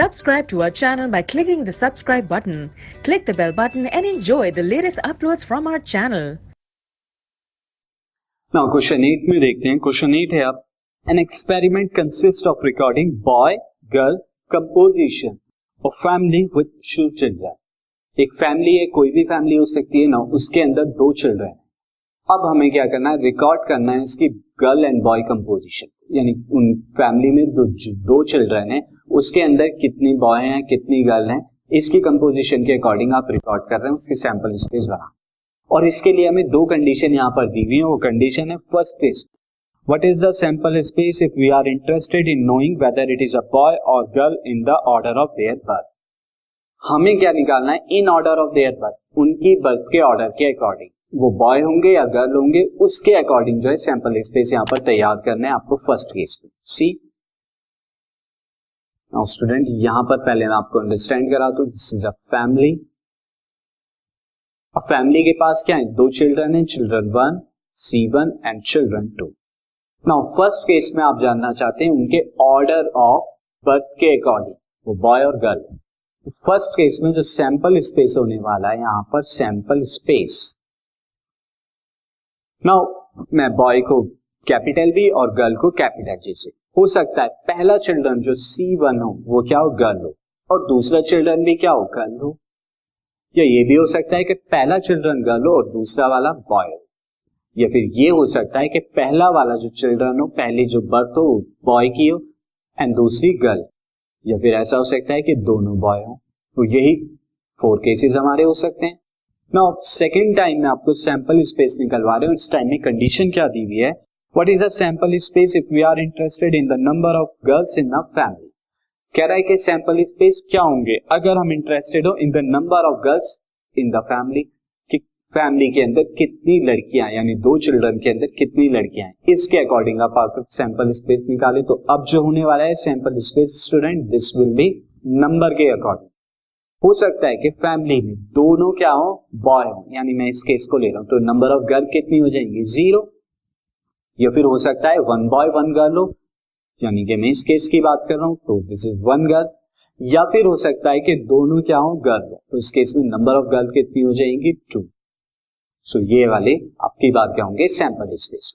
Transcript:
Subscribe to our channel by clicking the subscribe button. Click the bell button and enjoy the latest uploads from our channel. Now question 8 में देखते हैं. Question 8 है अब an experiment consist of recording boy girl composition of family with two children. एक family है, कोई भी family हो सकती है ना, उसके अंदर दो चिल्ड्रन है. अब हमें क्या करना है, रिकॉर्ड करना है इसकी गर्ल एंड बॉय कंपोजिशन, यानी उन फैमिली में दो चिल्ड्रन है, उसके अंदर कितनी बॉय हैं कितनी गर्ल हैं, इसकी कंपोजिशन के अकॉर्डिंग आप रिकॉर्ड कर रहे हैं, उसकी सैंपल स्पेस बना. और इसके लिए हमें दो कंडीशन यहाँ पर दी हुई है. वो कंडीशन है first case, what is the sample space if we are interested in knowing whether it is a boy और girl in the order of their birth. हमें क्या निकालना है, in order of their birth, उनकी birth के order के according वो boy होंगे या गर्ल होंगे, उसके अकॉर्डिंग जो है सैंपल स्पेस यहाँ पर तैयार करने हैं आपको फर्स्ट केस में. सी नाउ स्टूडेंट, यहां पर पहले मैं आपको अंडरस्टैंड कराता हूं. This is a family. अब फैमिली के पास क्या है, दो चिल्ड्रन है, children 1 C1 and children 2. Now first case में आप जानना चाहते हैं उनके ऑर्डर ऑफ बर्थ के अकॉर्डिंग वो बॉय और गर्ल. तो फर्स्ट केस में जो सैंपल स्पेस होने वाला है यहां पर सैंपल स्पेस. नाउ मैं बॉय को कैपिटल बी और गर्ल को कैपिटल जी से. हो सकता है पहला चिल्ड्रन जो C1 हो वो क्या हो, गर्ल हो, और दूसरा चिल्ड्रन भी क्या हो, गर्ल हो. या ये भी हो सकता है कि पहला चिल्ड्रन गर्ल हो और दूसरा वाला बॉय हो. या फिर ये हो सकता है कि पहला वाला जो चिल्ड्रन हो, पहली जो बर्थ हो बॉय की हो एंड दूसरी गर्ल. या फिर ऐसा हो सकता है कि दोनों बॉय हो. तो यही 4 केसेस हमारे हो सकते हैं. नाउ सेकेंड टाइम में आपको सैंपल स्पेस निकलवा रहे हो. इस टाइम में कंडीशन क्या दी हुई है, what is the sample space if we are interested in the number of girls in the family. कह रहा है कि सैंपल स्पेस क्या होंगे अगर हम इंटरेस्टेड हो इन the number of girls in the family, कि फैमिली के अंदर कितनी लड़कियां, यानी दो चिल्ड्रन के अंदर कितनी लड़कियां हैं, इसके अकॉर्डिंग आप आकर सैंपल स्पेस निकाले. तो अब जो होने वाला है sample space student, this will be number के अकॉर्डिंग. हो सकता है कि फैमिली में दोनों क्या हो, बॉय हो, यानी मैं इस केस को ले रहा हूं तो नंबर ऑफ गर्ल कितनी हो जाएंगी, 0. या फिर हो सकता है 1 बॉय 1 गर्ल हो, यानी कि मैं इस केस की बात कर रहा हूं तो दिस इज 1 गर्ल. या फिर हो सकता है कि दोनों क्या हो, गर्ल हो, तो इस केस में नंबर ऑफ गर्ल कितनी हो जाएंगी, 2. सो ये वाले आपकी बात क्या होंगे, सैंपल स्पेस.